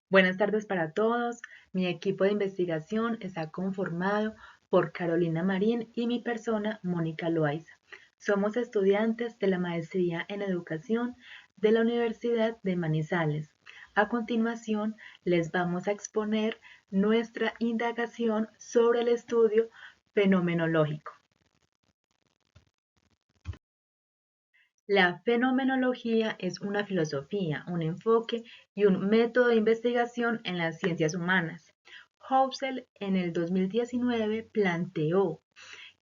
Buenas tardes para todos. Mi equipo de investigación está conformado por Carolina Marín y mi persona, Mónica Loaiza. Somos estudiantes de la Maestría en Educación de la Universidad de Manizales. A continuación, les vamos a exponer nuestra indagación sobre el estudio fenomenológico. La fenomenología es una filosofía, un enfoque y un método de investigación en las ciencias humanas. Husserl en el 2019 planteó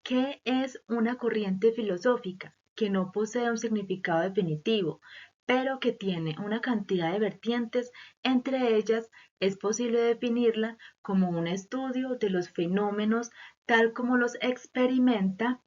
que es una corriente filosófica que no posee un significado definitivo, pero que tiene una cantidad de vertientes. Entre ellas es posible definirla como un estudio de los fenómenos tal como los experimenta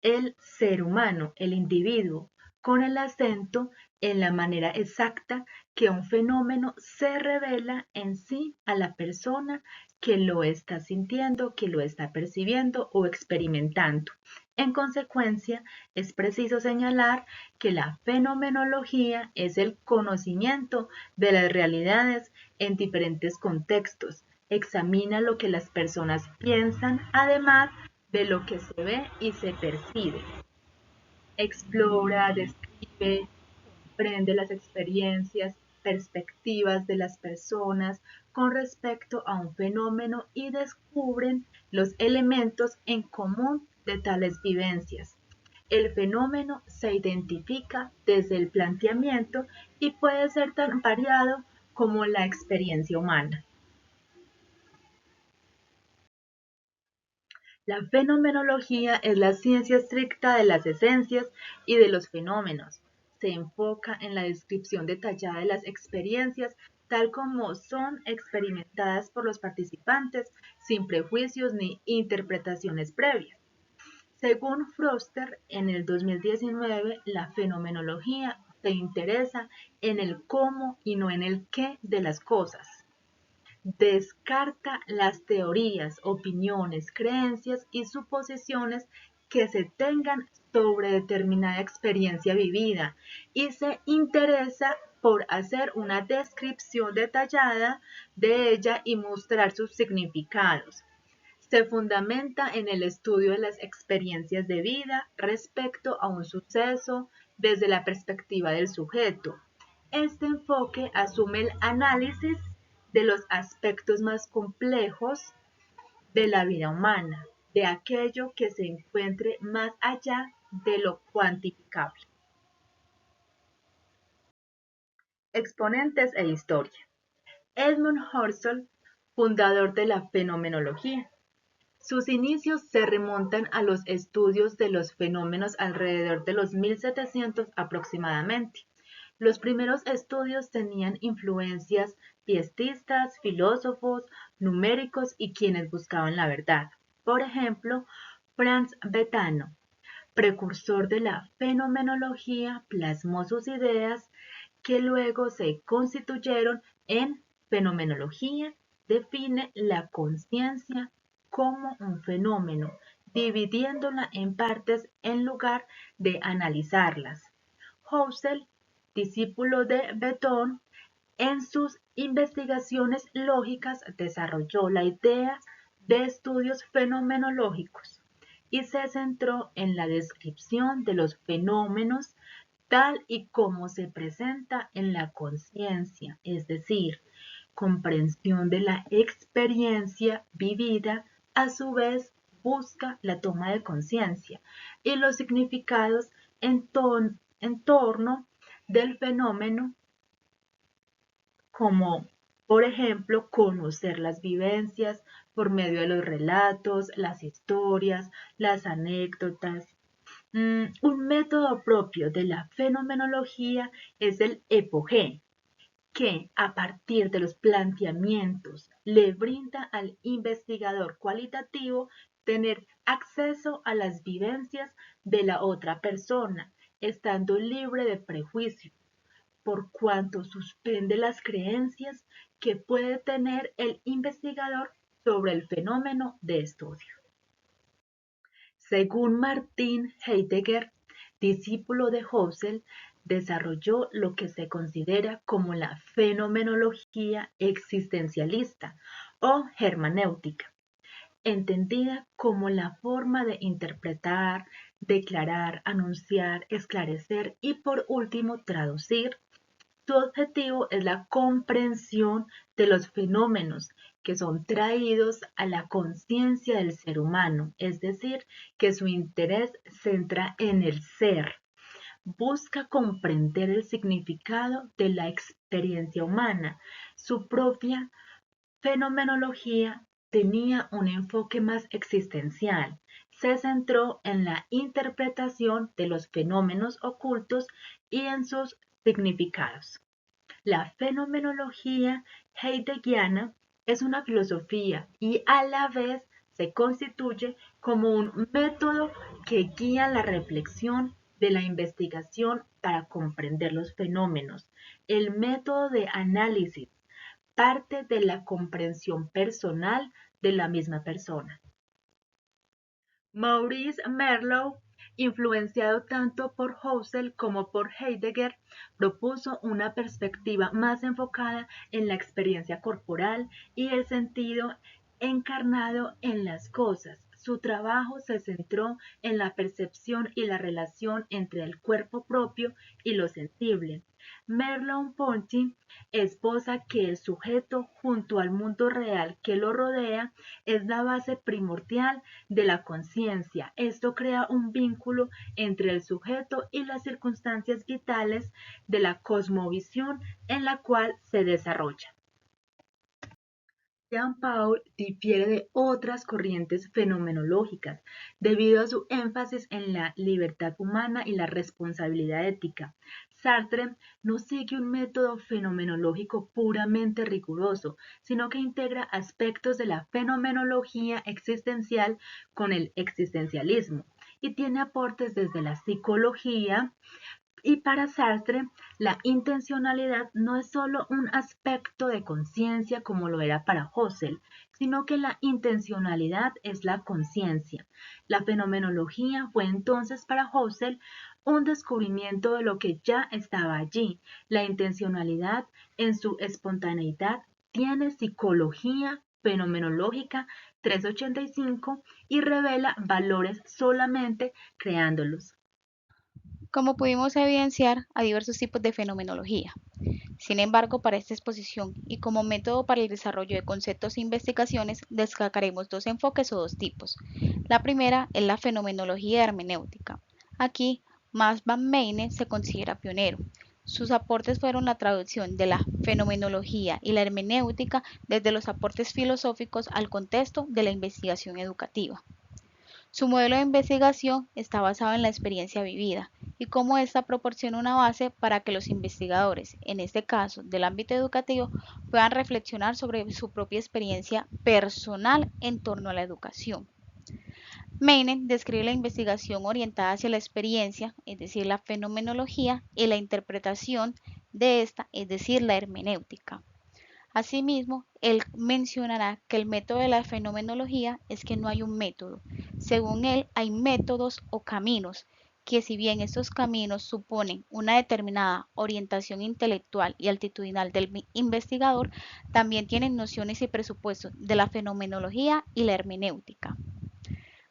el ser humano, el individuo, con el acento en la manera exacta que un fenómeno se revela en sí a la persona que lo está sintiendo, que lo está percibiendo o experimentando. En consecuencia, es preciso señalar que la fenomenología es el conocimiento de las realidades en diferentes contextos. Examina lo que las personas piensan, además de lo que se ve y se percibe. Explora, describe, comprende las experiencias, perspectivas de las personas con respecto a un fenómeno y descubren los elementos en común de tales vivencias. El fenómeno se identifica desde el planteamiento y puede ser tan variado como la experiencia humana. La fenomenología es la ciencia estricta de las esencias y de los fenómenos. Se enfoca en la descripción detallada de las experiencias tal como son experimentadas por los participantes, sin prejuicios ni interpretaciones previas. Según Froster, en el 2019, la fenomenología se interesa en el cómo y no en el qué de las cosas. Descarta las teorías, opiniones, creencias y suposiciones que se tengan sobre determinada experiencia vivida y se interesa por hacer una descripción detallada de ella y mostrar sus significados. Se fundamenta en el estudio de las experiencias de vida respecto a un suceso desde la perspectiva del sujeto. Este enfoque asume el análisis de los aspectos más complejos de la vida humana, de aquello que se encuentre más allá de lo cuantificable. Exponentes e historia. Edmund Husserl, fundador de la fenomenología. Sus inicios se remontan a los estudios de los fenómenos alrededor de los 1700 aproximadamente. Los primeros estudios tenían influencias pietistas, filósofos, numéricos y quienes buscaban la verdad. Por ejemplo, Franz Betano, precursor de la fenomenología, plasmó sus ideas que luego se constituyeron en fenomenología. Define la conciencia como un fenómeno, dividiéndola en partes en lugar de analizarlas. Husserl, discípulo de Beton, en sus investigaciones lógicas desarrolló la idea de estudios fenomenológicos y se centró en la descripción de los fenómenos tal y como se presenta en la conciencia, es decir, comprensión de la experiencia vivida, a su vez busca la toma de conciencia y los significados en torno del fenómeno, como por ejemplo conocer las vivencias por medio de los relatos, las historias, las anécdotas. Un método propio de la fenomenología es el epogé, que a partir de los planteamientos le brinda al investigador cualitativo tener acceso a las vivencias de la otra persona, estando libre de prejuicios, por cuanto suspende las creencias que puede tener el investigador sobre el fenómeno de estudio. Según Martin Heidegger, discípulo de Husserl, desarrolló lo que se considera como la fenomenología existencialista o hermenéutica, entendida como la forma de interpretar, declarar, anunciar, esclarecer y por último traducir. Su objetivo es la comprensión de los fenómenos que son traídos a la conciencia del ser humano, es decir, que su interés centra en el ser. Busca comprender el significado de la experiencia humana. Su propia fenomenología tenía un enfoque más existencial. Se centró en la interpretación de los fenómenos ocultos y en sus significados. La fenomenología heideggeriana es una filosofía y a la vez se constituye como un método que guía la reflexión de la investigación para comprender los fenómenos. El método de análisis parte de la comprensión personal de la misma persona. Maurice Merleau, influenciado tanto por Husserl como por Heidegger, propuso una perspectiva más enfocada en la experiencia corporal y el sentido encarnado en las cosas. Su trabajo se centró en la percepción y la relación entre el cuerpo propio y lo sensible. Merleau-Ponty esboza que el sujeto, junto al mundo real que lo rodea, es la base primordial de la conciencia. Esto crea un vínculo entre el sujeto y las circunstancias vitales de la cosmovisión en la cual se desarrolla. Jean-Paul difiere de otras corrientes fenomenológicas debido a su énfasis en la libertad humana y la responsabilidad ética. Sartre no sigue un método fenomenológico puramente riguroso, sino que integra aspectos de la fenomenología existencial con el existencialismo y tiene aportes desde la psicología. Y para Sartre, la intencionalidad no es solo un aspecto de conciencia como lo era para Husserl, sino que la intencionalidad es la conciencia. La fenomenología fue entonces para Husserl un descubrimiento de lo que ya estaba allí. La intencionalidad en su espontaneidad tiene psicología fenomenológica 385 y revela valores solamente creándolos. Como pudimos evidenciar, hay diversos tipos de fenomenología. Sin embargo, para esta exposición y como método para el desarrollo de conceptos e investigaciones, destacaremos dos enfoques o dos tipos. La primera es la fenomenología hermenéutica. Aquí, Max van Meyne se considera pionero. Sus aportes fueron la traducción de la fenomenología y la hermenéutica desde los aportes filosóficos al contexto de la investigación educativa. Su modelo de investigación está basado en la experiencia vivida y cómo ésta proporciona una base para que los investigadores, en este caso del ámbito educativo, puedan reflexionar sobre su propia experiencia personal en torno a la educación. Meine describe la investigación orientada hacia la experiencia, es decir, la fenomenología, y la interpretación de esta, es decir, la hermenéutica. Asimismo, él mencionará que el método de la fenomenología es que no hay un método. Según él, hay métodos o caminos, que si bien estos caminos suponen una determinada orientación intelectual y altitudinal del investigador, también tienen nociones y presupuestos de la fenomenología y la hermenéutica.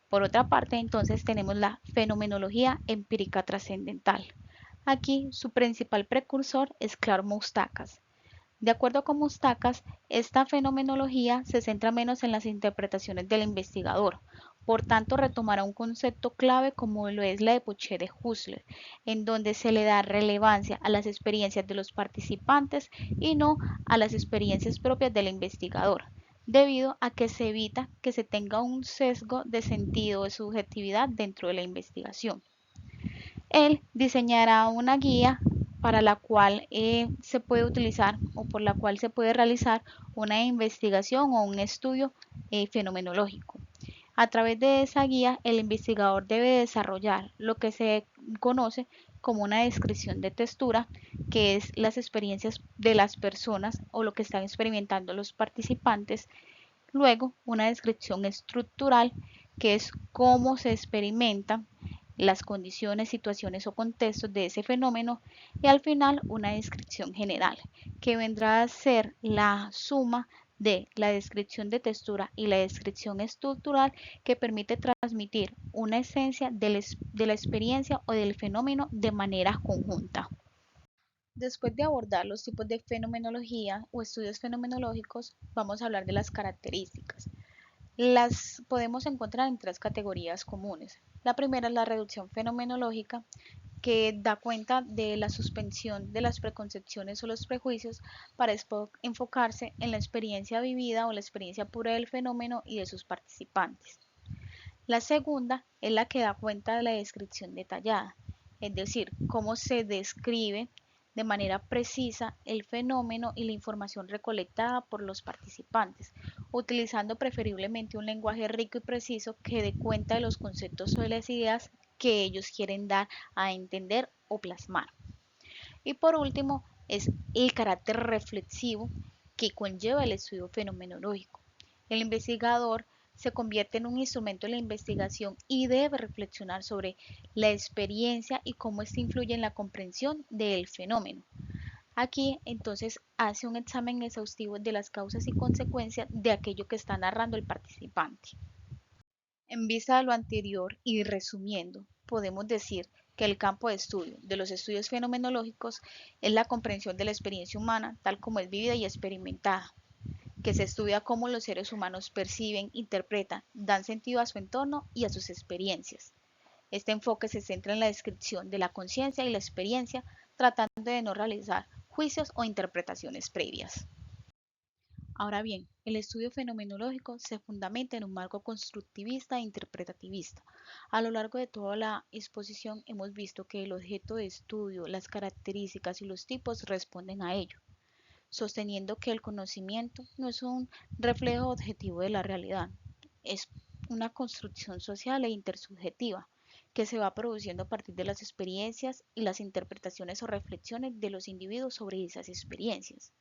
Por otra parte, entonces tenemos la fenomenología empírica trascendental. Aquí su principal precursor es Clark Moustakas. De acuerdo con Moustakas, esta fenomenología se centra menos en las interpretaciones del investigador, por tanto retomará un concepto clave como lo es la de Pouchet de Husserl, en donde se le da relevancia a las experiencias de los participantes y no a las experiencias propias del investigador, debido a que se evita que se tenga un sesgo de sentido o de subjetividad dentro de la investigación. Él diseñará una guía para la cual se puede utilizar o por la cual se puede realizar una investigación o un estudio fenomenológico. A través de esa guía, el investigador debe desarrollar lo que se conoce como una descripción de textura, que es las experiencias de las personas o lo que están experimentando los participantes. Luego, una descripción estructural, que es cómo se experimenta las condiciones, situaciones o contextos de ese fenómeno y al final una descripción general, que vendrá a ser la suma de la descripción de textura y la descripción estructural que permite transmitir una esencia de la experiencia o del fenómeno de manera conjunta. Después de abordar los tipos de fenomenología o estudios fenomenológicos, vamos a hablar de las características. Las podemos encontrar en tres categorías comunes. La primera es la reducción fenomenológica, que da cuenta de la suspensión de las preconcepciones o los prejuicios para enfocarse en la experiencia vivida o la experiencia pura del fenómeno y de sus participantes. La segunda es la que da cuenta de la descripción detallada, es decir, cómo se describe de manera precisa el fenómeno y la información recolectada por los participantes, utilizando preferiblemente un lenguaje rico y preciso que dé cuenta de los conceptos o de las ideas que ellos quieren dar a entender o plasmar. Y por último, es el carácter reflexivo que conlleva el estudio fenomenológico. El investigador se convierte en un instrumento de la investigación y debe reflexionar sobre la experiencia y cómo ésta influye en la comprensión del fenómeno. Aquí entonces hace un examen exhaustivo de las causas y consecuencias de aquello que está narrando el participante. En vista de lo anterior y resumiendo, podemos decir que el campo de estudio de los estudios fenomenológicos es la comprensión de la experiencia humana tal como es vivida y experimentada, que se estudia cómo los seres humanos perciben, interpretan, dan sentido a su entorno y a sus experiencias. Este enfoque se centra en la descripción de la conciencia y la experiencia, tratando de no realizar juicios o interpretaciones previas. Ahora bien, el estudio fenomenológico se fundamenta en un marco constructivista e interpretativista. A lo largo de toda la exposición hemos visto que el objeto de estudio, las características y los tipos responden a ello, sosteniendo que el conocimiento no es un reflejo objetivo de la realidad, es una construcción social e intersubjetiva que se va produciendo a partir de las experiencias y las interpretaciones o reflexiones de los individuos sobre esas experiencias.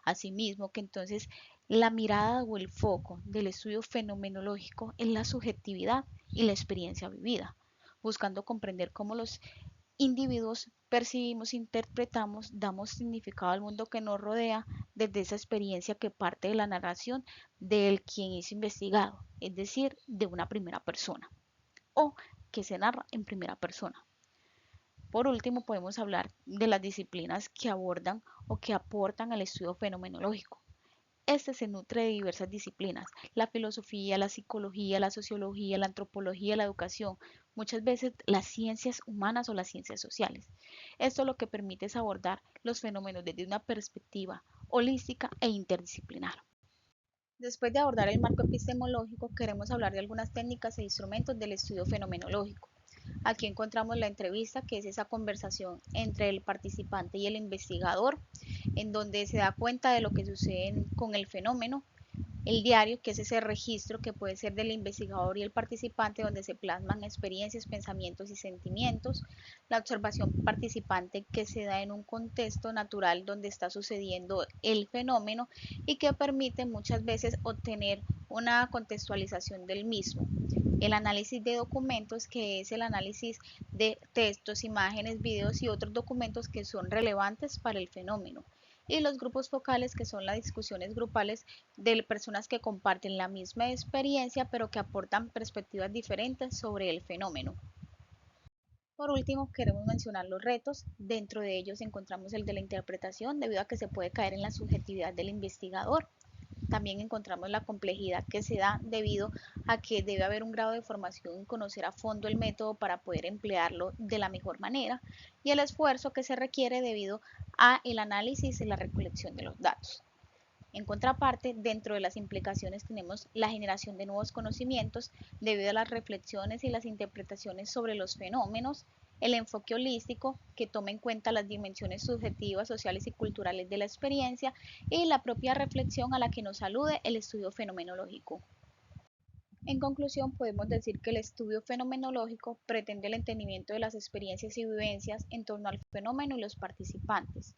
Asimismo, que entonces la mirada o el foco del estudio fenomenológico es la subjetividad y la experiencia vivida, buscando comprender cómo los individuos percibimos, interpretamos, damos significado al mundo que nos rodea desde esa experiencia que parte de la narración del quien es investigado, es decir, de una primera persona o que se narra en primera persona. Por último, podemos hablar de las disciplinas que abordan o que aportan al estudio fenomenológico. Este se nutre de diversas disciplinas, la filosofía, la psicología, la sociología, la antropología, la educación, muchas veces las ciencias humanas o las ciencias sociales. Esto lo que permite es abordar los fenómenos desde una perspectiva holística e interdisciplinar. Después de abordar el marco epistemológico, queremos hablar de algunas técnicas e instrumentos del estudio fenomenológico. Aquí encontramos la entrevista, que es esa conversación entre el participante y el investigador, en donde se da cuenta de lo que sucede con el fenómeno. El diario, que es ese registro que puede ser del investigador y el participante, donde se plasman experiencias, pensamientos y sentimientos. La observación participante, que se da en un contexto natural donde está sucediendo el fenómeno y que permite muchas veces obtener una contextualización del mismo. El análisis de documentos, que es el análisis de textos, imágenes, videos y otros documentos que son relevantes para el fenómeno. Y los grupos focales, que son las discusiones grupales de personas que comparten la misma experiencia pero que aportan perspectivas diferentes sobre el fenómeno. Por último, queremos mencionar los retos. Dentro de ellos encontramos el de la interpretación, debido a que se puede caer en la subjetividad del investigador. También encontramos la complejidad que se da debido a que debe haber un grado de formación y conocer a fondo el método para poder emplearlo de la mejor manera, y el esfuerzo que se requiere debido a el análisis y la recolección de los datos. En contraparte, dentro de las implicaciones tenemos la generación de nuevos conocimientos debido a las reflexiones y las interpretaciones sobre los fenómenos, el enfoque holístico, que toma en cuenta las dimensiones subjetivas, sociales y culturales de la experiencia, y la propia reflexión a la que nos alude el estudio fenomenológico. En conclusión, podemos decir que el estudio fenomenológico pretende el entendimiento de las experiencias y vivencias en torno al fenómeno y los participantes.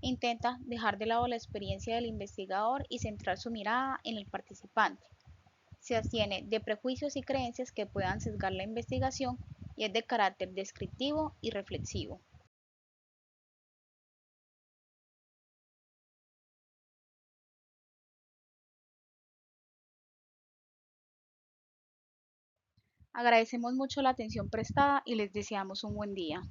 Intenta dejar de lado la experiencia del investigador y centrar su mirada en el participante. Se abstiene de prejuicios y creencias que puedan sesgar la investigación y es de carácter descriptivo y reflexivo. Agradecemos mucho la atención prestada y les deseamos un buen día.